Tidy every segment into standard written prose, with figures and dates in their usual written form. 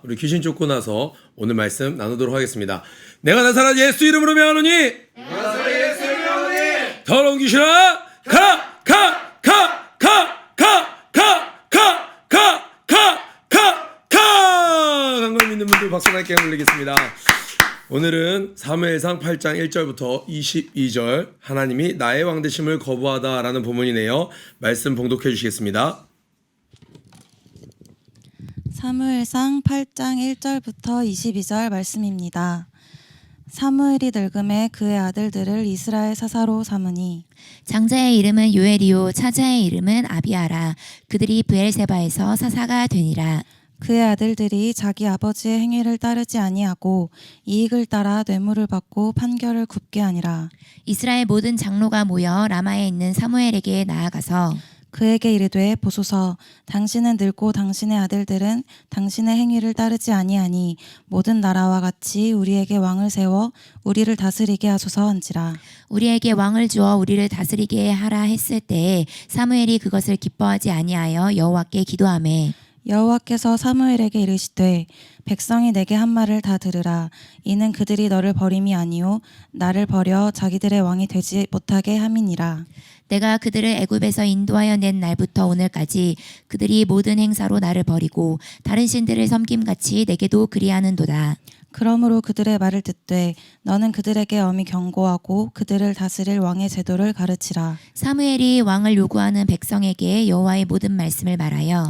우리 귀신 쫓고 나서 오늘 말씀 나누도록 하겠습니다. 내가 나사렛 예수 이름으로 명하노니 더러운 귀신아 강걸 믿는 분들 박수 함께 올리겠습니다. 오늘은 사무엘상 8장 1절부터 22절 하나님이 나의 왕되심을 거부하다라는 본문이네요. 말씀 봉독해 주시겠습니다. 사무엘상 8장 1절부터 22절 말씀입니다. 사무엘이 늙음에 그의 아들들을 이스라엘 사사로 삼으니 장자의 이름은 요엘이요 차자의 이름은 아비아라. 그들이 브엘세바에서 사사가 되니라. 그의 아들들이 자기 아버지의 행위를 따르지 아니하고 이익을 따라 뇌물을 받고 판결을 굽게 하니라. 이스라엘 모든 장로가 모여 라마에 있는 사무엘에게 나아가서 그에게 이르되 보소서, 당신은 늙고 당신의 아들들은 당신의 행위를 따르지 아니하니 모든 나라와 같이 우리에게 왕을 세워 우리를 다스리게 하소서 한지라. 우리에게 왕을 주어 우리를 다스리게 하라 했을 때에 사무엘이 그것을 기뻐하지 아니하여 여호와께 기도하매 여호와께서 사무엘에게 이르시되 백성이 내게 한 말을 다 들으라. 이는 그들이 너를 버림이 아니요 나를 버려 자기들의 왕이 되지 못하게 함이니라. 내가 그들을 애굽에서 인도하여 낸 날부터 오늘까지 그들이 모든 행사로 나를 버리고 다른 신들을 섬김같이 내게도 그리하는도다. 그러므로 그들의 말을 듣되 너는 그들에게 엄히 경고하고 그들을 다스릴 왕의 제도를 가르치라. 사무엘이 왕을 요구하는 백성에게 여호와의 모든 말씀을 말하여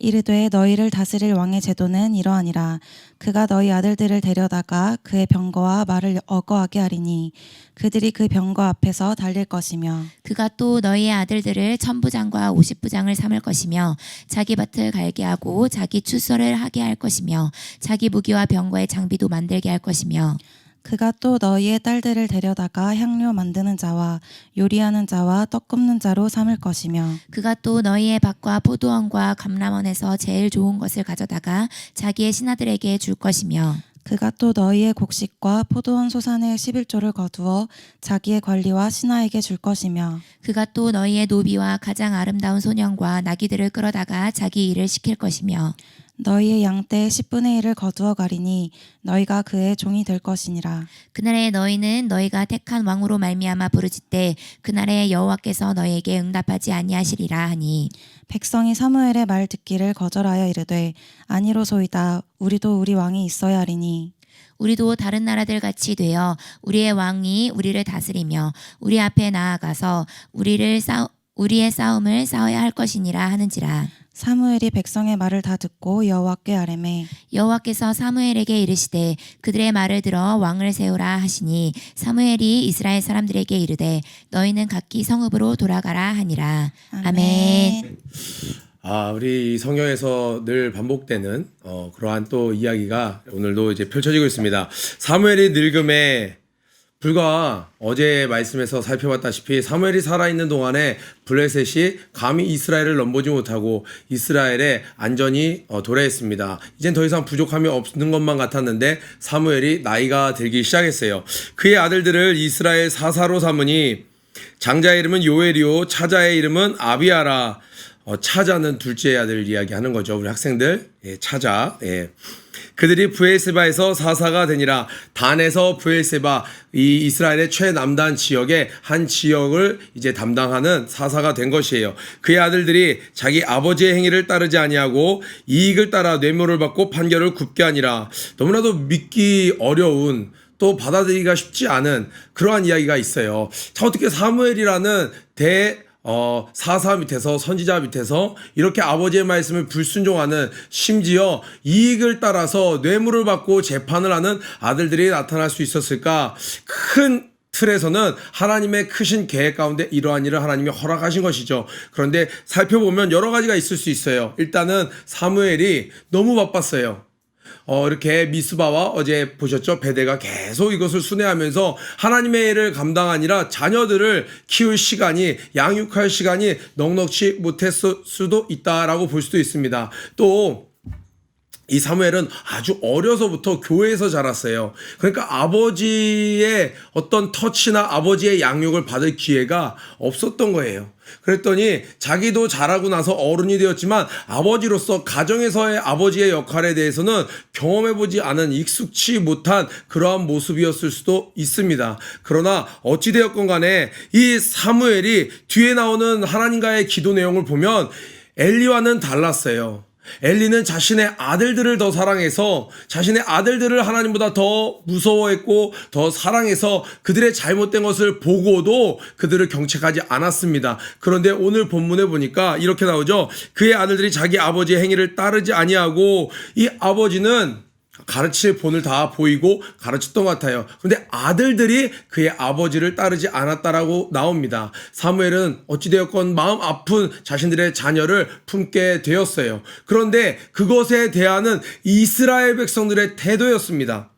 이르되 너희를 다스릴 왕의 제도는 이러하니라. 그가 너희 아들들을 데려다가 그의 병거와 말을 어거하게 하리니 그들이 그 병거 앞에서 달릴 것이며 그가 또 너희의 아들들을 천부장과 오십부장을 삼을 것이며 자기 밭을 갈게 하고 자기 추수를 하게 할 것이며 자기 무기와 병거의 장비도 만들게 할 것이며 그가 또 너희의 딸들을 데려다가 향료 만드는 자와 요리하는 자와 떡 굽는 자로 삼을 것이며 그가 또 너희의 밭과 포도원과 감람원에서 제일 좋은 것을 가져다가 자기의 신하들에게 줄 것이며 그가 또 너희의 곡식과 포도원 소산의 11조를 거두어 자기의 관리와 신하에게 줄 것이며 그가 또 너희의 노비와 가장 아름다운 소년과 나귀들을 끌어다가 자기 일을 시킬 것이며 너희의 양떼의 10분의 1을 거두어 가리니 너희가 그의 종이 될 것이니라. 그날에 너희는 너희가 택한 왕으로 말미암아 부르짖되 그날에 여호와께서 너희에게 응답하지 아니하시리라 하니 백성이 사무엘의 말 듣기를 거절하여 이르되 아니로소이다. 우리도 우리 왕이 있어야 하리니 우리도 다른 나라들 같이 되어 우리의 왕이 우리를 다스리며 우리 앞에 나아가서 우리의 싸움을 싸워야 할 것이니라 하는지라. 사무엘이 백성의 말을 다 듣고 여호와께 아뢰매 여호와께서 사무엘에게 이르시되 그들의 말을 들어 왕을 세우라 하시니 사무엘이 이스라엘 사람들에게 이르되 너희는 각기 성읍으로 돌아가라 하니라. 아멘. 우리 성경에서 늘 반복되는 그러한 또 이야기가 오늘도 이제 펼쳐지고 있습니다. 사무엘이 늙음에 불과 어제 말씀에서 살펴봤다시피 사무엘이 살아있는 동안에 블레셋이 감히 이스라엘을 넘보지 못하고 이스라엘의 안전이 도래했습니다. 이젠 더 이상 부족함이 없는 것만 같았는데 사무엘이 나이가 들기 시작했어요. 그의 아들들을 이스라엘 사사로 삼으니 장자의 이름은 요엘이요 차자의 이름은 아비아라. 차자는 둘째 아들 이야기하는 거죠. 우리 학생들 차자. 그들이 브엘세바에서 사사가 되니라. 단에서 브엘세바, 이 이스라엘의 최남단 지역의 한 지역을 이제 담당하는 사사가 된 것이에요. 그의 아들들이 자기 아버지의 행위를 따르지 아니하고 이익을 따라 뇌물을 받고 판결을 굽게 하니라. 너무나도 믿기 어려운 또 받아들이기가 쉽지 않은 그러한 이야기가 있어요. 자, 어떻게 사무엘이라는 사사 밑에서 선지자 밑에서 이렇게 아버지의 말씀을 불순종하는 심지어 이익을 따라서 뇌물을 받고 재판을 하는 아들들이 나타날 수 있었을까? 큰 틀에서는 하나님의 크신 계획 가운데 이러한 일을 하나님이 허락하신 것이죠. 그런데 살펴보면 여러 가지가 있을 수 있어요. 일단은 사무엘이 너무 바빴어요. 이렇게 미스바와 어제 보셨죠? 베데가 계속 이것을 순회하면서 하나님의 일을 감당하니라 자녀들을 키울 시간이, 양육할 시간이 넉넉치 못했을 수도 있다라고 볼 수도 있습니다. 또 이 사무엘은 아주 어려서부터 교회에서 자랐어요. 그러니까 아버지의 어떤 터치나 아버지의 양육을 받을 기회가 없었던 거예요. 그랬더니 자기도 자라고 나서 어른이 되었지만 아버지로서 가정에서의 아버지의 역할에 대해서는 경험해보지 않은 익숙치 못한 그러한 모습이었을 수도 있습니다. 그러나 어찌되었건 간에 이 사무엘이 뒤에 나오는 하나님과의 기도 내용을 보면 엘리와는 달랐어요. 엘리는 자신의 아들들을 더 사랑해서 자신의 아들들을 하나님보다 더 무서워했고 더 사랑해서 그들의 잘못된 것을 보고도 그들을 경책하지 않았습니다. 그런데 오늘 본문에 보니까 이렇게 나오죠. 그의 아들들이 자기 아버지의 행위를 따르지 아니하고 이 아버지는 가르칠 본을 다 보이고 가르쳤던 것 같아요. 그런데 아들들이 그의 아버지를 따르지 않았다라고 나옵니다. 사무엘은 어찌되었건 마음 아픈 자신들의 자녀를 품게 되었어요. 그런데 그것에 대하는 이스라엘 백성들의 태도였습니다.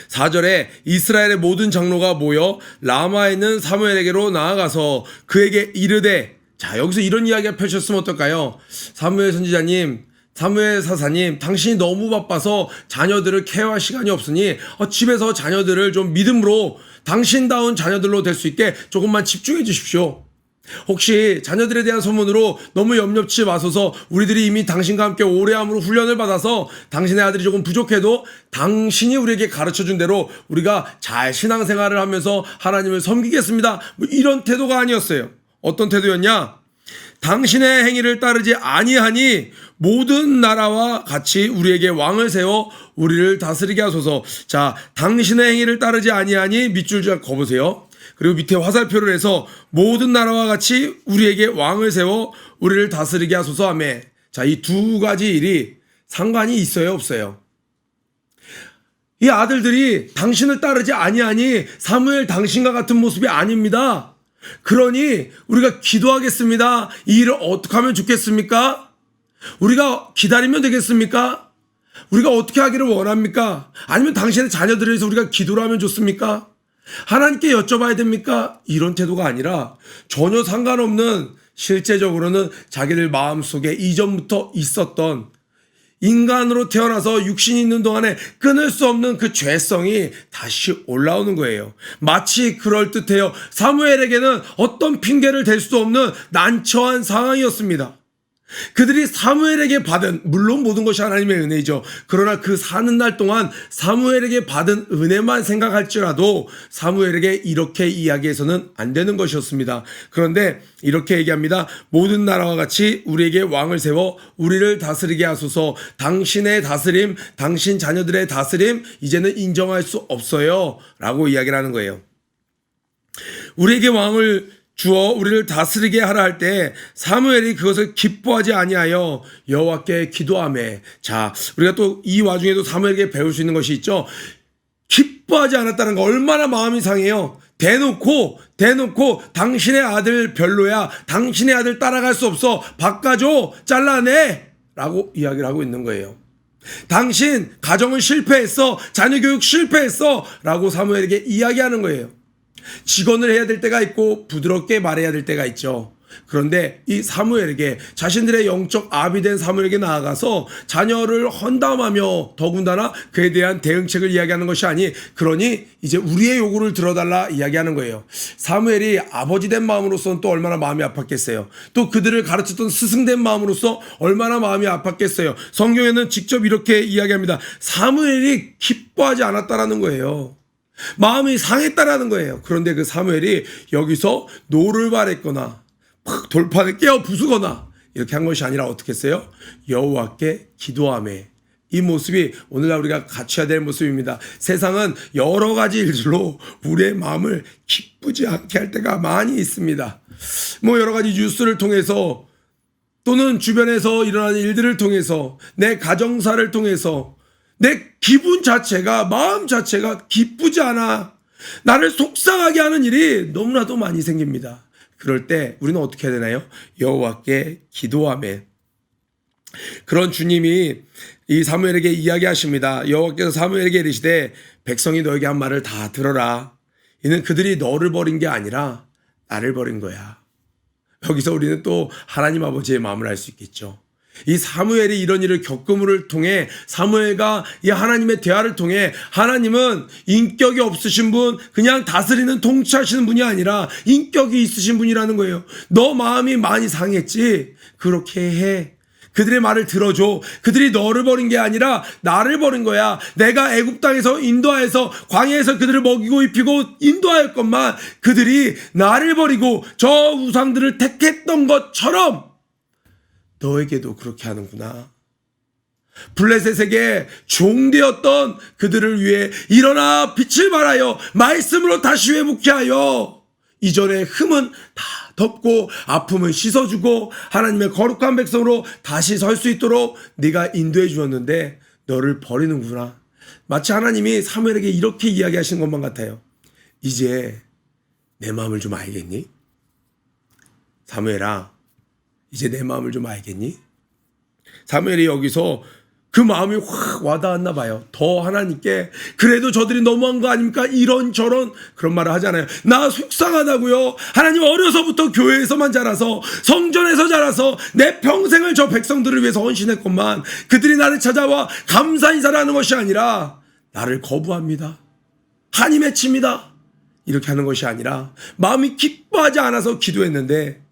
4절에 이스라엘의 모든 장로가 모여 라마에 있는 사무엘에게로 나아가서 그에게 이르되, 자, 여기서 이런 이야기가 펼쳤으면 어떨까요? 사무엘 선지자님, 사무엘 사사님, 당신이 너무 바빠서 자녀들을 케어할 시간이 없으니 집에서 자녀들을 좀 믿음으로 당신다운 자녀들로 될 수 있게 조금만 집중해 주십시오. 혹시 자녀들에 대한 소문으로 너무 염려치 마소서. 우리들이 이미 당신과 함께 오래함으로 훈련을 받아서 당신의 아들이 조금 부족해도 당신이 우리에게 가르쳐준 대로 우리가 잘 신앙생활을 하면서 하나님을 섬기겠습니다. 뭐 이런 태도가 아니었어요. 어떤 태도였냐? 당신의 행위를 따르지 아니하니 모든 나라와 같이 우리에게 왕을 세워 우리를 다스리게 하소서. 자, 당신의 행위를 따르지 아니하니 밑줄 좀 거보세요. 그리고 밑에 화살표를 해서 모든 나라와 같이 우리에게 왕을 세워 우리를 다스리게 하소서 하며, 자, 이 두 가지 일이 상관이 있어요, 없어요? 이 아들들이 당신을 따르지 아니하니 사무엘 당신과 같은 모습이 아닙니다. 그러니 우리가 기도하겠습니다. 이 일을 어떻게 하면 좋겠습니까? 우리가 기다리면 되겠습니까? 우리가 어떻게 하기를 원합니까? 아니면 당신의 자녀들을 위해서 우리가 기도를 하면 좋습니까? 하나님께 여쭤봐야 됩니까? 이런 태도가 아니라 전혀 상관없는, 실제적으로는 자기들 마음속에 이전부터 있었던, 인간으로 태어나서 육신이 있는 동안에 끊을 수 없는 그 죄성이 다시 올라오는 거예요. 마치 그럴듯해요. 사무엘에게는 어떤 핑계를 댈 수 없는 난처한 상황이었습니다. 그들이 사무엘에게 받은, 물론 모든 것이 하나님의 은혜이죠. 그러나 그 사는 날 동안 사무엘에게 받은 은혜만 생각할지라도 사무엘에게 이렇게 이야기해서는 안 되는 것이었습니다. 그런데 이렇게 얘기합니다. 모든 나라와 같이 우리에게 왕을 세워 우리를 다스리게 하소서. 당신의 다스림, 당신 자녀들의 다스림 이제는 인정할 수 없어요 라고 이야기를 하는 거예요. 우리에게 왕을 주어 우리를 다스리게 하라 할 때 사무엘이 그것을 기뻐하지 아니하여 여호와께 기도하매. 자, 우리가 또 이 와중에도 사무엘에게 배울 수 있는 것이 있죠. 기뻐하지 않았다는 거 얼마나 마음이 상해요. 대놓고 당신의 아들 별로야, 당신의 아들 따라갈 수 없어, 바꿔줘, 잘라내 라고 이야기를 하고 있는 거예요. 당신 가정은 실패했어, 자녀 교육 실패했어 라고 사무엘에게 이야기하는 거예요. 직언을 해야 될 때가 있고 부드럽게 말해야 될 때가 있죠. 그런데 이 사무엘에게, 자신들의 영적 아비 된 사무엘에게 나아가서 자녀를 헌담하며 더군다나 그에 대한 대응책을 이야기하는 것이 아니, 그러니 이제 우리의 요구를 들어달라 이야기하는 거예요. 사무엘이 아버지 된 마음으로서는 또 얼마나 마음이 아팠겠어요. 또 그들을 가르쳤던 스승 된 마음으로서 얼마나 마음이 아팠겠어요. 성경에는 직접 이렇게 이야기합니다. 사무엘이 기뻐하지 않았다라는 거예요. 마음이 상했다라는 거예요. 그런데 그 사무엘이 여기서 노를 바랬거나 막 돌판을 깨어 부수거나 이렇게 한 것이 아니라 어떻게 했어요? 여호와께 기도하며. 이 모습이 오늘날 우리가 갖춰야 될 모습입니다. 세상은 여러 가지 일들로 우리의 마음을 기쁘지 않게 할 때가 많이 있습니다. 뭐 여러 가지 뉴스를 통해서 또는 주변에서 일어나는 일들을 통해서 내 가정사를 통해서 내 기분 자체가, 마음 자체가 기쁘지 않아. 나를 속상하게 하는 일이 너무나도 많이 생깁니다. 그럴 때 우리는 어떻게 해야 되나요? 여호와께 기도하며. 그런 주님이 이 사무엘에게 이야기하십니다. 여호와께서 사무엘에게 이르시되 백성이 너에게 한 말을 다 들어라. 이는 그들이 너를 버린 게 아니라 나를 버린 거야. 여기서 우리는 또 하나님 아버지의 마음을 알 수 있겠죠. 이 사무엘이 이런 일을 겪음을 통해 사무엘과 이 하나님의 대화를 통해 하나님은 인격이 없으신 분, 그냥 다스리는 통치하시는 분이 아니라 인격이 있으신 분이라는 거예요. 너 마음이 많이 상했지? 그렇게 해. 그들의 말을 들어줘. 그들이 너를 버린 게 아니라 나를 버린 거야. 내가 애굽 땅에서 인도하여서 광야에서 그들을 먹이고 입히고 인도하였건만 그들이 나를 버리고 저 우상들을 택했던 것처럼 너에게도 그렇게 하는구나. 블레셋에게 종되었던 그들을 위해 일어나 빛을 발하여 말씀으로 다시 회복케 하여 이전의 흠은 다 덮고 아픔은 씻어주고 하나님의 거룩한 백성으로 다시 설 수 있도록 네가 인도해 주었는데 너를 버리는구나. 마치 하나님이 사무엘에게 이렇게 이야기하신 것만 같아요. 이제 내 마음을 좀 알겠니? 사무엘아, 이제 내 마음을 좀 알겠니? 사무엘이 여기서 그 마음이 확 와닿았나 봐요. 더 하나님께 그래도 저들이 너무한 거 아닙니까? 이런저런 그런 말을 하잖아요. 나 속상하다고요. 하나님 어려서부터 교회에서만 자라서 성전에서 자라서 내 평생을 저 백성들을 위해서 헌신했건만 그들이 나를 찾아와 감사 인사를 하는 것이 아니라 나를 거부합니다. 한이 맺힙니다. 이렇게 하는 것이 아니라 마음이 기뻐하지 않아서 기도했는데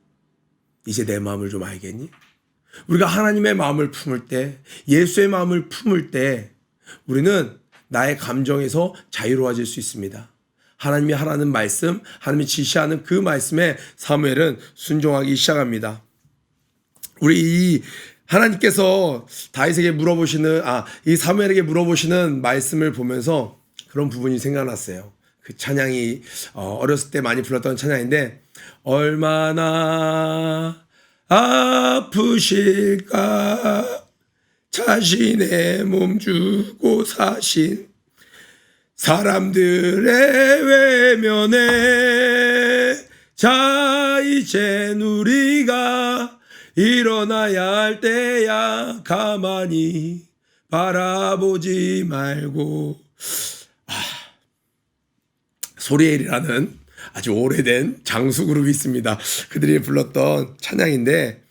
이제 내 마음을 좀 알겠니? 우리가 하나님의 마음을 품을 때, 예수의 마음을 품을 때 우리는 나의 감정에서 자유로워질 수 있습니다. 하나님이 하라는 말씀, 하나님이 지시하는 그 말씀에 사무엘은 순종하기 시작합니다. 우리 이 하나님께서 다윗에게 물어보시는, 이 사무엘에게 물어보시는 말씀을 보면서 그런 부분이 생각났어요. 그 찬양이 어렸을 때 많이 불렀던 찬양인데, 얼마나 아프실까 자신의 몸 주고 사신 사람들의 외면에 자 이젠 우리가 일어나야 할 때야 가만히 바라보지 말고. 소리엘이라는 아주 오래된 장수 그룹이 있습니다. 그들이 불렀던 찬양인데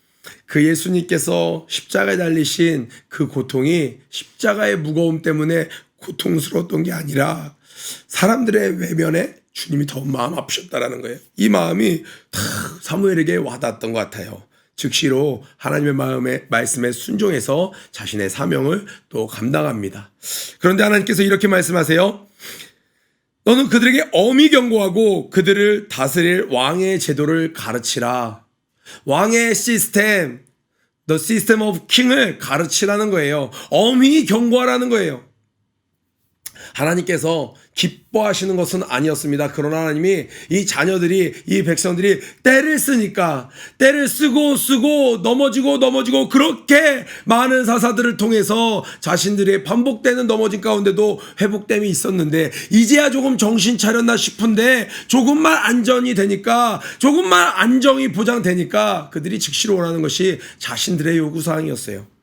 그 예수님께서 십자가에 달리신 그 고통이 십자가의 무거움 때문에 고통스러웠던 게 아니라 사람들의 외면에 주님이 더 마음 아프셨다라는 거예요. 이 마음이 사무엘에게 와닿았던 것 같아요. 즉시로 하나님의 말씀에 순종해서 자신의 사명을 또 감당합니다. 그런데 하나님께서 이렇게 말씀하세요. 너는 그들에게 엄히 경고하고 그들을 다스릴 왕의 제도를 가르치라. 왕의 시스템, the system of king을 가르치라는 거예요. 엄히 경고하라는 거예요. 하나님께서 기뻐하시는 것은 아니었습니다. 그러나 하나님이 이 자녀들이, 이 백성들이 때를 쓰니까 때를 쓰고 넘어지고 그렇게 많은 사사들을 통해서 자신들의 반복되는 넘어진 가운데도 회복됨이 있었는데 이제야 조금 정신 차렸나 싶은데 조금만 안전이 되니까, 조금만 안정이 보장되니까 그들이 즉시로 원하는 것이 자신들의 요구사항이었어요.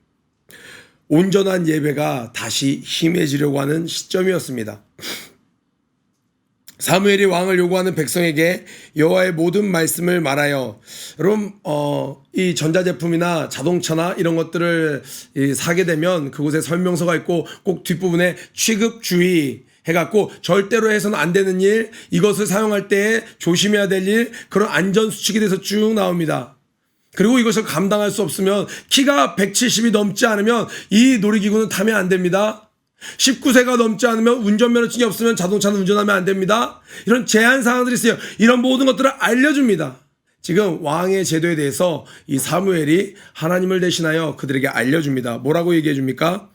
온전한 예배가 다시 힘해지려고 하는 시점이었습니다. 사무엘이 왕을 요구하는 백성에게 여호와의 모든 말씀을 말하여, 여러분 이 전자제품이나 자동차나 이런 것들을 사게 되면 그곳에 설명서가 있고 꼭 뒷부분에 취급주의 해갖고 절대로 해서는 안 되는 일, 이것을 사용할 때 조심해야 될 일, 그런 안전수칙에 대해서 쭉 나옵니다. 그리고 이것을 감당할 수 없으면, 키가 170이 넘지 않으면 이 놀이기구는 타면 안 됩니다. 19세가 넘지 않으면 운전면허증이 없으면 자동차는 운전하면 안 됩니다. 이런 제한 사항들이 있어요. 이런 모든 것들을 알려줍니다. 지금 왕의 제도에 대해서 이 사무엘이 하나님을 대신하여 그들에게 알려줍니다. 뭐라고 얘기해 줍니까?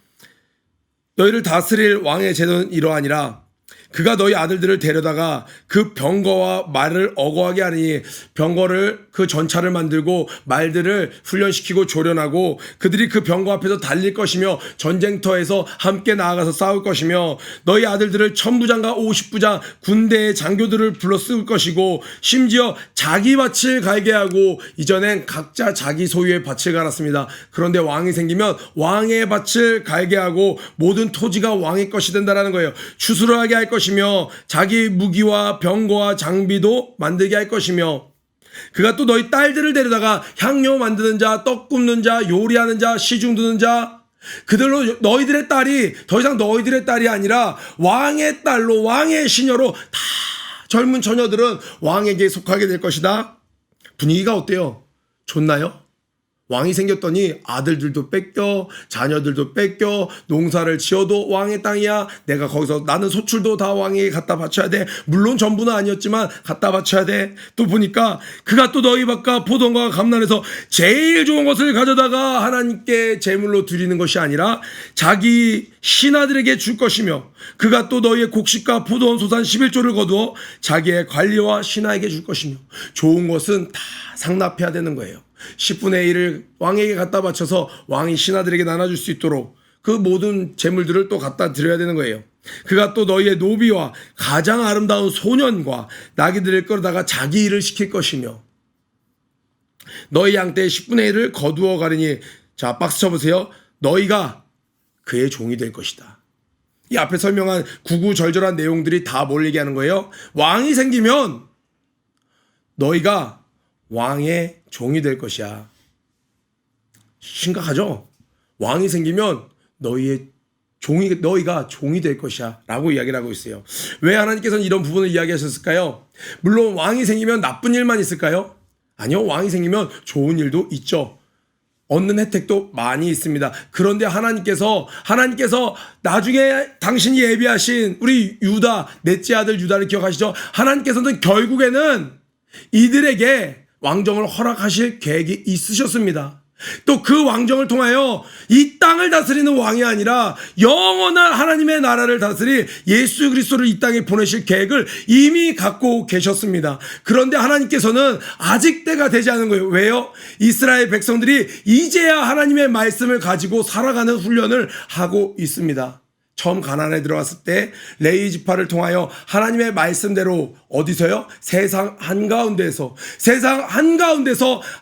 너희를 다스릴 왕의 제도는 이러하니라. 그가 너희 아들들을 데려다가 그 병거와 말을 어거하게 하니, 병거를, 그 전차를 만들고 말들을 훈련시키고 조련하고 그들이 그 병거 앞에서 달릴 것이며 전쟁터에서 함께 나아가서 싸울 것이며, 너희 아들들을 천부장과 50부장 군대의 장교들을 불러 쓸 것이고, 심지어 자기 밭을 갈게 하고, 이전엔 각자 자기 소유의 밭을 갈았습니다. 그런데 왕이 생기면 왕의 밭을 갈게 하고 모든 토지가 왕의 것이 된다라는 거예요. 추수를 하게 할 것이며 자기 무기와 병거와 장비도 만들게 할 것이며, 그가 또 너희 딸들을 데려다가 향료 만드는 자, 떡 굽는 자, 요리하는 자, 시중 두는 자, 그들로 너희들의 딸이 더 이상 너희들의 딸이 아니라 왕의 딸로, 왕의 시녀로 다 젊은 처녀들은 왕에게 속하게 될 것이다. 분위기가 어때요? 좋나요? 왕이 생겼더니 아들들도 뺏겨, 자녀들도 뺏겨, 농사를 지어도 왕의 땅이야. 내가 거기서 나는 소출도 다 왕에게 갖다 바쳐야 돼. 물론 전부는 아니었지만 갖다 바쳐야 돼. 또 보니까 그가 또 너희 밭과 포도원과 감난에서 제일 좋은 것을 가져다가 하나님께 제물로 드리는 것이 아니라 자기 신하들에게 줄 것이며, 그가 또 너희의 곡식과 포도원 소산 11조를 거두어 자기의 관리와 신하에게 줄 것이며, 좋은 것은 다 상납해야 되는 거예요. 10분의 1을 왕에게 갖다 바쳐서 왕이 신하들에게 나눠줄 수 있도록 그 모든 재물들을 또 갖다 드려야 되는 거예요. 그가 또 너희의 노비와 가장 아름다운 소년과 나귀들을 끌어다가 자기 일을 시킬 것이며, 너희 양떼의 10분의 1을 거두어 가리니, 자 박스 쳐보세요. 너희가 그의 종이 될 것이다. 이 앞에 설명한 구구절절한 내용들이 다 뭘 얘기하는 거예요? 왕이 생기면 너희가 왕의 종이 될 것이야. 심각하죠? 왕이 생기면 너희가 종이 될 것이야 라고 이야기를 하고 있어요. 왜 하나님께서는 이런 부분을 이야기하셨을까요? 물론 왕이 생기면 나쁜 일만 있을까요? 아니요, 왕이 생기면 좋은 일도 있죠. 얻는 혜택도 많이 있습니다. 그런데 하나님께서 나중에 당신이 예비하신 우리 유다, 넷째 아들 유다를 기억하시죠? 하나님께서는 결국에는 이들에게 왕정을 허락하실 계획이 있으셨습니다. 또 그 왕정을 통하여 이 땅을 다스리는 왕이 아니라 영원한 하나님의 나라를 다스릴 예수 그리스도를 이 땅에 보내실 계획을 이미 갖고 계셨습니다. 그런데 하나님께서는 아직 때가 되지 않은 거예요. 왜요? 이스라엘 백성들이 이제야 하나님의 말씀을 가지고 살아가는 훈련을 하고 있습니다. 처음 가나안에 들어갔을 때 레위 지파를 통하여 하나님의 말씀대로 어디서요? 세상 한가운데서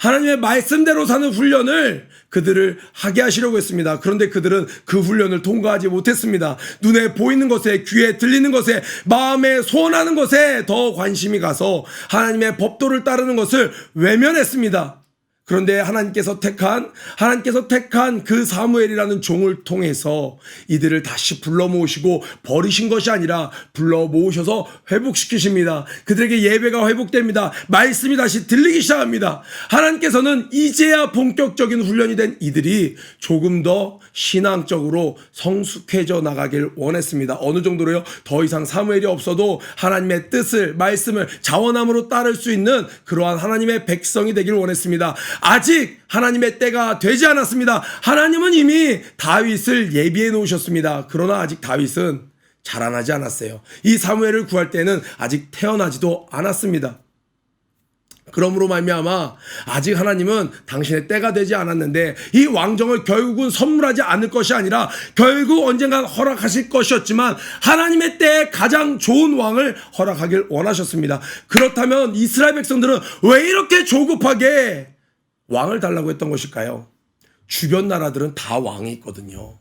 하나님의 말씀대로 사는 훈련을 그들을 하게 하시려고 했습니다. 그런데 그들은 그 훈련을 통과하지 못했습니다. 눈에 보이는 것에, 귀에 들리는 것에, 마음에 소원하는 것에 더 관심이 가서 하나님의 법도를 따르는 것을 외면했습니다. 그런데 하나님께서 택한 그 사무엘이라는 종을 통해서 이들을 다시 불러 모으시고 버리신 것이 아니라 불러 모으셔서 회복시키십니다. 그들에게 예배가 회복됩니다. 말씀이 다시 들리기 시작합니다. 하나님께서는 이제야 본격적인 훈련이 된 이들이 조금 더 신앙적으로 성숙해져 나가길 원했습니다. 어느 정도로요? 더 이상 사무엘이 없어도 하나님의 뜻을, 말씀을 자원함으로 따를 수 있는 그러한 하나님의 백성이 되길 원했습니다. 아직 하나님의 때가 되지 않았습니다. 하나님은 이미 다윗을 예비해 놓으셨습니다. 그러나 아직 다윗은 자라나지 않았어요. 이 사무엘을 구할 때는 아직 태어나지도 않았습니다. 그러므로 말미암아 아직 하나님은 당신의 때가 되지 않았는데 이 왕정을 결국은 선물하지 않을 것이 아니라 결국 언젠간 허락하실 것이었지만 하나님의 때에 가장 좋은 왕을 허락하길 원하셨습니다. 그렇다면 이스라엘 백성들은 왜 이렇게 조급하게 왕을 달라고 했던 것일까요? 주변 나라들은 다 왕이 있거든요.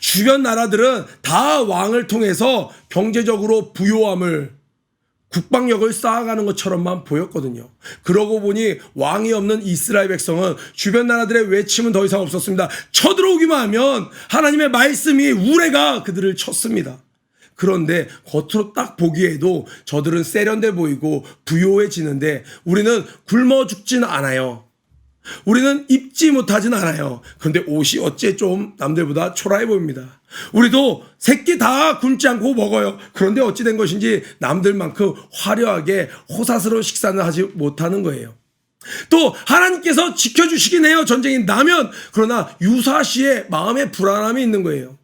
주변 나라들은 다 왕을 통해서 경제적으로 부요함을, 국방력을 쌓아가는 것처럼만 보였거든요. 그러고 보니 왕이 없는 이스라엘 백성은 주변 나라들의 외침은 더 이상 없었습니다. 쳐들어오기만 하면 하나님의 말씀이 우레가 그들을 쳤습니다. 그런데 겉으로 딱 보기에도 저들은 세련돼 보이고 부요해지는데 우리는 굶어 죽진 않아요. 우리는 입지 못하진 않아요. 그런데 옷이 어째 좀 남들보다 초라해 보입니다. 우리도 새끼 다 굶지 않고 먹어요. 그런데 어찌 된 것인지 남들만큼 화려하게 호사스러운 식사는 하지 못하는 거예요. 또 하나님께서 지켜주시긴 해요. 전쟁이 나면. 그러나 유사시에 마음에 불안함이 있는 거예요.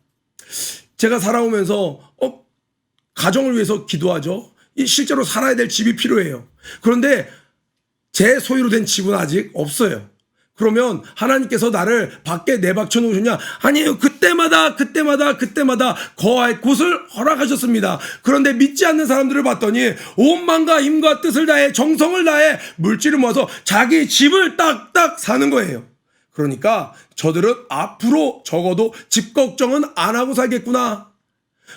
제가 살아오면서 가정을 위해서 기도하죠. 실제로 살아야 될 집이 필요해요. 그런데 제 소유로 된 집은 아직 없어요. 그러면 하나님께서 나를 밖에 내박쳐 놓으셨냐? 아니에요. 그때마다 거할 곳을 허락하셨습니다. 그런데 믿지 않는 사람들을 봤더니 온 마음과 힘과 뜻을 다해 정성을 다해 물질을 모아서 자기 집을 딱딱 사는 거예요. 그러니까 저들은 앞으로 적어도 집 걱정은 안 하고 살겠구나.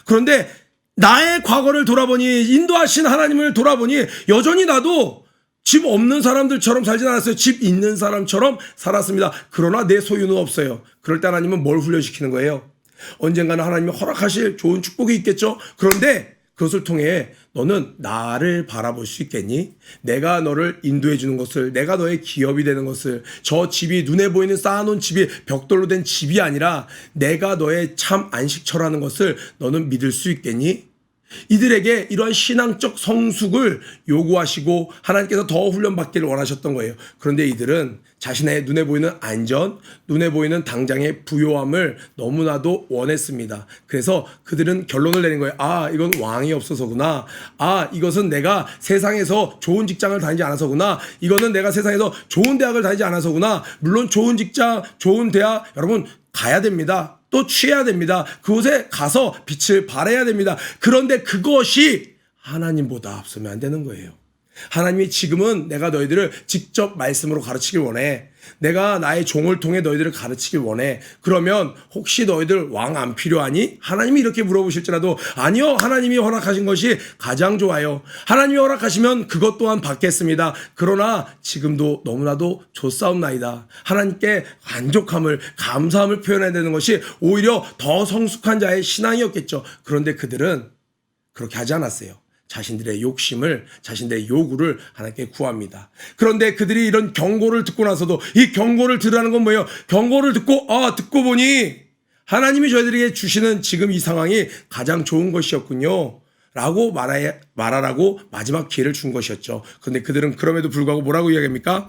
그런데 나의 과거를 돌아보니, 인도하신 하나님을 돌아보니 여전히 나도 집 없는 사람들처럼 살진 않았어요. 집 있는 사람처럼 살았습니다. 그러나 내 소유는 없어요. 그럴 때 하나님은 뭘 훈련시키는 거예요? 언젠가는 하나님이 허락하실 좋은 축복이 있겠죠. 그런데 그것을 통해 너는 나를 바라볼 수 있겠니? 내가 너를 인도해 주는 것을, 내가 너의 기업이 되는 것을, 저 집이 눈에 보이는 쌓아놓은 집이 벽돌로 된 집이 아니라 내가 너의 참 안식처라는 것을 너는 믿을 수 있겠니? 이들에게 이러한 신앙적 성숙을 요구하시고 하나님께서 더 훈련받기를 원하셨던 거예요. 그런데 이들은 자신의 눈에 보이는 안전, 눈에 보이는 당장의 부요함을 너무나도 원했습니다. 그래서 그들은 결론을 내린 거예요. 아, 이건 왕이 없어서구나. 아, 이것은 내가 세상에서 좋은 직장을 다니지 않아서구나. 이거는 내가 세상에서 좋은 대학을 다니지 않아서구나. 물론 좋은 직장, 좋은 대학, 여러분 가야 됩니다. 또 취해야 됩니다. 그곳에 가서 빛을 발해야 됩니다. 그런데 그것이 하나님보다 앞서면 안 되는 거예요. 하나님이 지금은 내가 너희들을 직접 말씀으로 가르치길 원해. 내가 나의 종을 통해 너희들을 가르치길 원해. 그러면 혹시 너희들 왕 안 필요하니? 하나님이 이렇게 물어보실지라도 아니요, 하나님이 허락하신 것이 가장 좋아요. 하나님이 허락하시면 그것 또한 받겠습니다. 그러나 지금도 너무나도 좋사옵나이다. 하나님께 만족함을, 감사함을 표현해야 되는 것이 오히려 더 성숙한 자의 신앙이었겠죠. 그런데 그들은 그렇게 하지 않았어요. 자신들의 욕심을, 자신들의 요구를 하나님께 구합니다. 그런데 그들이 이런 경고를 듣고 나서도, 이 경고를 들으라는 건 뭐예요? 경고를 듣고 듣고 보니 하나님이 저희들에게 주시는 지금 이 상황이 가장 좋은 것이었군요 라고 말하라고 마지막 기회를 준 것이었죠. 그런데 그들은 그럼에도 불구하고 뭐라고 이야기합니까?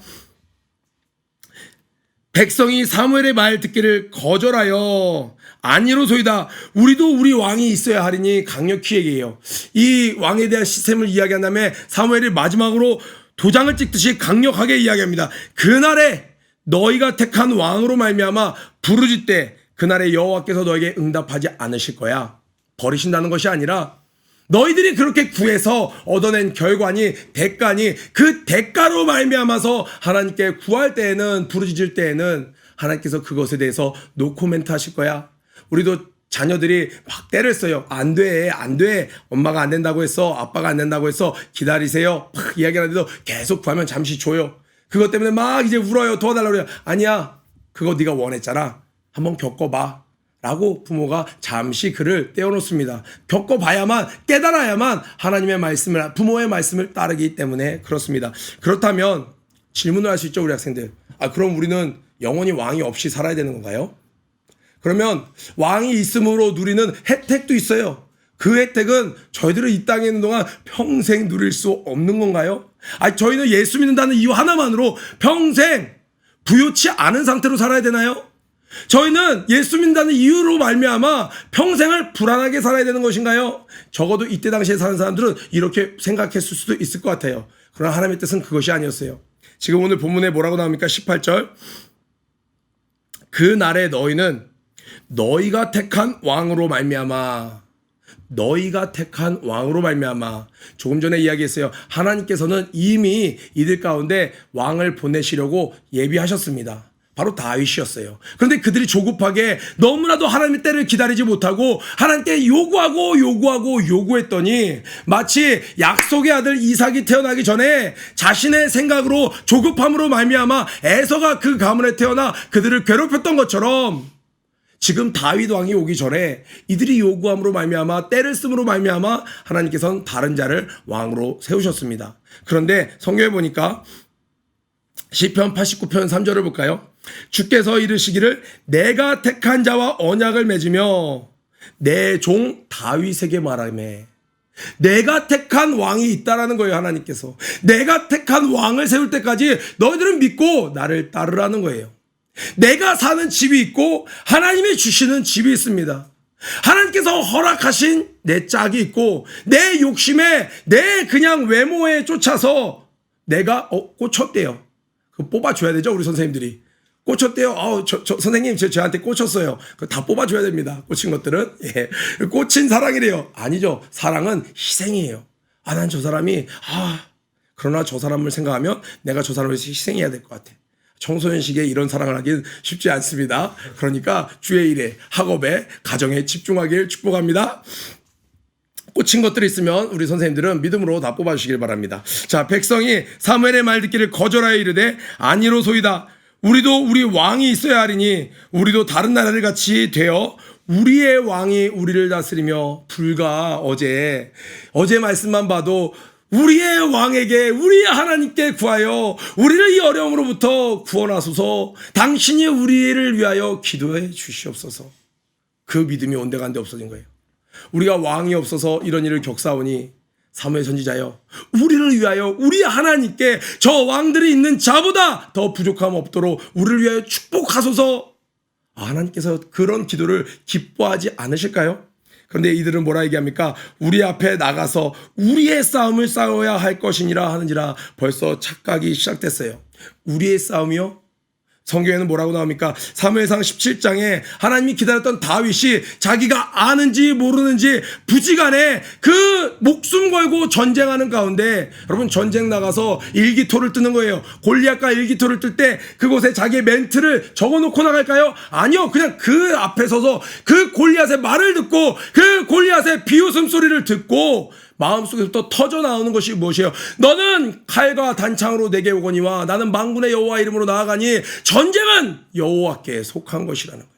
백성이 사무엘의 말 듣기를 거절하여 아니로소이다. 우리도 우리 왕이 있어야 하리니 강력히 얘기해요. 이 왕에 대한 시스템을 이야기한 다음에 사무엘이 마지막으로 도장을 찍듯이 강력하게 이야기합니다. 그날에 너희가 택한 왕으로 말미암아 부르짖되 그날에 여호와께서 너에게 응답하지 않으실 거야. 버리신다는 것이 아니라 너희들이 그렇게 구해서 얻어낸 결과니 대가니 그 대가로 말미암아서 하나님께 구할 때에는, 부르짖을 때에는 하나님께서 그것에 대해서 노코멘트 하실 거야. 우리도 자녀들이 막 때를 써요. 안 돼. 엄마가 안 된다고 했어. 아빠가 안 된다고 했어. 기다리세요. 막 이야기하는데도 계속 구하면 잠시 줘요. 그것 때문에 막 이제 울어요. 도와달라고 그래요. 아니야. 그거 네가 원했잖아. 한번 겪어봐. 라고 부모가 잠시 그를 떼어놓습니다. 겪어봐야만, 깨달아야만 하나님의 말씀을, 부모의 말씀을 따르기 때문에 그렇습니다. 그렇다면 질문을 할 수 있죠, 우리 학생들. 그럼 우리는 영원히 왕이 없이 살아야 되는 건가요? 그러면 왕이 있음으로 누리는 혜택도 있어요. 그 혜택은 저희들은 이 땅에 있는 동안 평생 누릴 수 없는 건가요? 저희는 예수 믿는다는 이유 하나만으로 평생 부요치 않은 상태로 살아야 되나요? 저희는 예수 믿는다는 이유로 말미암아 평생을 불안하게 살아야 되는 것인가요? 적어도 이때 당시에 사는 사람들은 이렇게 생각했을 수도 있을 것 같아요. 그러나 하나님의 뜻은 그것이 아니었어요. 지금 오늘 본문에 뭐라고 나옵니까? 18절. 그 날에 너희는 너희가 택한 왕으로 말미암아, 너희가 택한 왕으로 말미암아. 조금 전에 이야기했어요. 하나님께서는 이미 이들 가운데 왕을 보내시려고 예비하셨습니다. 바로 다윗이었어요. 그런데 그들이 조급하게 너무나도 하나님의 때를 기다리지 못하고 하나님께 요구했더니 마치 약속의 아들 이삭이 태어나기 전에 자신의 생각으로 조급함으로 말미암아 에서가 그 가문에 태어나 그들을 괴롭혔던 것처럼 지금 다윗 왕이 오기 전에 이들이 요구함으로 말미암아, 때를 씀으로 말미암아 하나님께서는 다른 자를 왕으로 세우셨습니다. 그런데 성경에 보니까 시편 89편 3절을 볼까요? 주께서 이르시기를 내가 택한 자와 언약을 맺으며 내 종 다윗에게 말하매. 내가 택한 왕이 있다라는 거예요. 하나님께서 내가 택한 왕을 세울 때까지 너희들은 믿고 나를 따르라는 거예요. 내가 사는 집이 있고 하나님이 주시는 집이 있습니다. 하나님께서 허락하신 내 짝이 있고 내 욕심에, 내 그냥 외모에 쫓아서 내가 꽂혔대요. 그거 뽑아줘야 되죠, 우리 선생님들이. 꽂혔대요. 선생님, 저한테 꽂혔어요. 그거 다 뽑아줘야 됩니다. 꽂힌 것들은. 예. 꽂힌 사랑이래요. 아니죠. 사랑은 희생이에요. 난 저 사람이, 그러나 저 사람을 생각하면 내가 저 사람을 위해서 희생해야 될 것 같아. 청소년 시기에 이런 사랑을 하기는 쉽지 않습니다. 그러니까 주의 일에, 학업에, 가정에 집중하길 축복합니다. 꽂힌 것들이 있으면 우리 선생님들은 믿음으로 다 뽑아주시길 바랍니다. 자, 백성이 사무엘의 말 듣기를 거절하여 이르되 아니로소이다. 우리도 우리 왕이 있어야 하리니 우리도 다른 나라를 같이 되어 우리의 왕이 우리를 다스리며. 불과 어제 말씀만 봐도 우리의 왕에게, 우리의 하나님께 구하여 우리를 이 어려움으로부터 구원하소서. 당신이 우리를 위하여 기도해 주시옵소서. 그 믿음이 온데간데 없어진 거예요. 우리가 왕이 없어서 이런 일을 겪사오니 사무엘 선지자여, 우리를 위하여 우리 하나님께 저 왕들이 있는 자보다 더 부족함 없도록 우리를 위하여 축복하소서. 하나님께서 그런 기도를 기뻐하지 않으실까요? 그런데 이들은 뭐라 얘기합니까? 우리 앞에 나가서 우리의 싸움을 싸워야 할 것이니라 하는지라. 벌써 착각이 시작됐어요. 우리의 싸움이요? 성경에는 뭐라고 나옵니까? 사무엘상 17장에 하나님이 기다렸던 다윗이 자기가 아는지 모르는지 부지간에 그 목숨 걸고 전쟁하는 가운데, 여러분 전쟁 나가서 일기토를 뜨는 거예요. 골리앗과 일기토를 뜰 때 그곳에 자기의 멘트를 적어놓고 나갈까요? 아니요. 그냥 그 앞에 서서 그 골리앗의 말을 듣고 그 골리앗의 비웃음 소리를 듣고 마음속에서부터 터져 나오는 것이 무엇이에요? 너는 칼과 단창으로 내게 오거니와 나는 만군의 여호와 이름으로 나아가니 전쟁은 여호와께 속한 것이라는 거예요.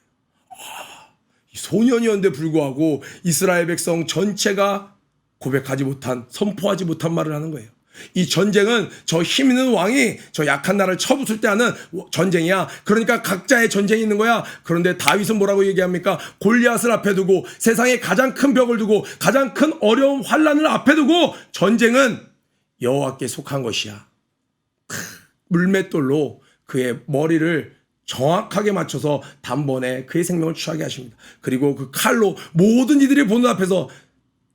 소년이었는데 불구하고 이스라엘 백성 전체가 고백하지 못한, 선포하지 못한 말을 하는 거예요. 이 전쟁은 저 힘 있는 왕이 저 약한 나라를 쳐부술 때 하는 전쟁이야. 그러니까 각자의 전쟁이 있는 거야. 그런데 다윗은 뭐라고 얘기합니까? 골리앗을 앞에 두고, 세상에 가장 큰 벽을 두고, 가장 큰 어려움 환난을 앞에 두고, 전쟁은 여호와께 속한 것이야. 물맷돌로 그의 머리를 정확하게 맞춰서 단번에 그의 생명을 취하게 하십니다. 그리고 그 칼로 모든 이들이 보는 앞에서,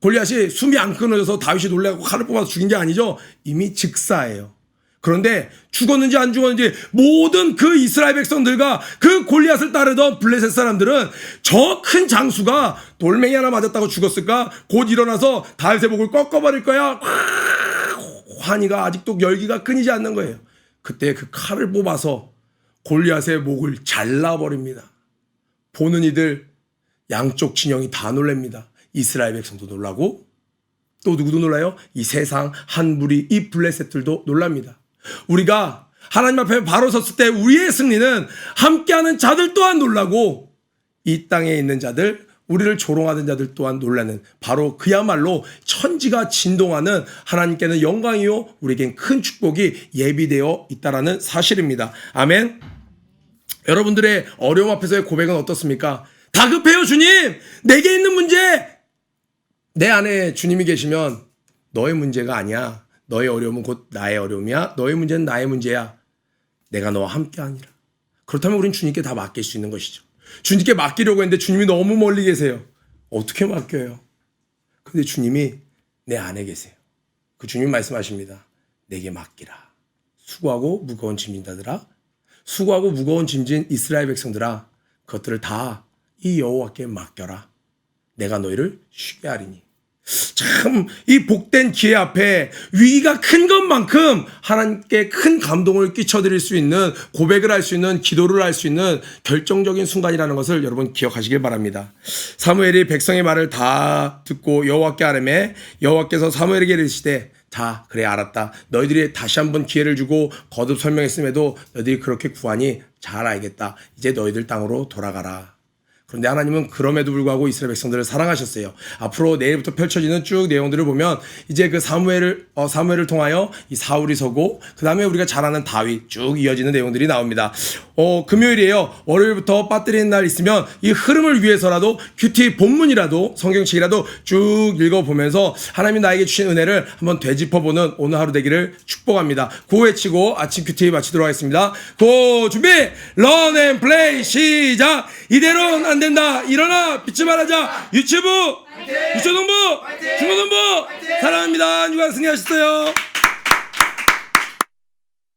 골리앗이 숨이 안 끊어져서 다윗이 놀라고 칼을 뽑아서 죽인 게 아니죠. 이미 즉사예요. 그런데 죽었는지 안 죽었는지 모든 그 이스라엘 백성들과 그 골리앗을 따르던 블레셋 사람들은 저 큰 장수가 돌멩이 하나 맞았다고 죽었을까? 곧 일어나서 다윗의 목을 꺾어버릴 거야. 환희가 아직도 열기가 끊이지 않는 거예요. 그때 그 칼을 뽑아서 골리앗의 목을 잘라버립니다. 보는 이들 양쪽 진영이 다 놀랍니다. 이스라엘 백성도 놀라고 또 누구도 놀라요? 이 세상 한 무리 이 블레셋들도 놀랍니다. 우리가 하나님 앞에 바로 섰을 때 우리의 승리는 함께하는 자들 또한 놀라고 이 땅에 있는 자들, 우리를 조롱하는 자들 또한 놀라는, 바로 그야말로 천지가 진동하는 하나님께는 영광이요 우리에겐 큰 축복이 예비되어 있다라는 사실입니다. 아멘. 여러분들의 어려움 앞에서의 고백은 어떻습니까? 다급해요 주님. 내게 있는 문제, 내 안에 주님이 계시면 너의 문제가 아니야. 너의 어려움은 곧 나의 어려움이야. 너의 문제는 나의 문제야. 내가 너와 함께하니라. 그렇다면 우린 주님께 다 맡길 수 있는 것이죠. 주님께 맡기려고 했는데 주님이 너무 멀리 계세요. 어떻게 맡겨요? 근데 주님이 내 안에 계세요. 그 주님 말씀하십니다. 내게 맡기라. 수고하고 무거운 짐진 자들아, 수고하고 무거운 짐진 이스라엘 백성들아, 그것들을 다 이 여호와께 맡겨라. 내가 너희를 쉬게 하리니. 참, 이 복된 기회 앞에 위기가 큰 것만큼 하나님께 큰 감동을 끼쳐드릴 수 있는, 고백을 할 수 있는, 기도를 할 수 있는 결정적인 순간이라는 것을 여러분 기억하시길 바랍니다. 사무엘이 백성의 말을 다 듣고 여호와께 아뢰매 여호와께서 사무엘에게 이르시되, 자, 그래 알았다. 너희들이 다시 한번 기회를 주고 거듭 설명했음에도 너희들이 그렇게 구하니 잘 알겠다. 이제 너희들 땅으로 돌아가라. 그런데 하나님은 그럼에도 불구하고 이스라엘 백성들을 사랑하셨어요. 앞으로 내일부터 펼쳐지는 쭉 내용들을 보면 이제 그 사무엘을 통하여 이 사울이 서고, 그 다음에 우리가 잘 아는 다윗 쭉 이어지는 내용들이 나옵니다. 금요일이에요. 월요일부터 빠뜨리는 날 있으면 이 흐름을 위해서라도 큐티 본문이라도 성경책이라도 쭉 읽어보면서 하나님이 나에게 주신 은혜를 한번 되짚어보는 오늘 하루 되기를 축복합니다. 구호 외치고 아침 큐티 마치도록 하겠습니다. 고 준비 런 앤 플레이 시작. 이대로는 안 된다. 일어나 빛을 발하자. 유치부, 유초동부, 중고동부 사랑합니다. 누가 승리하셨어요?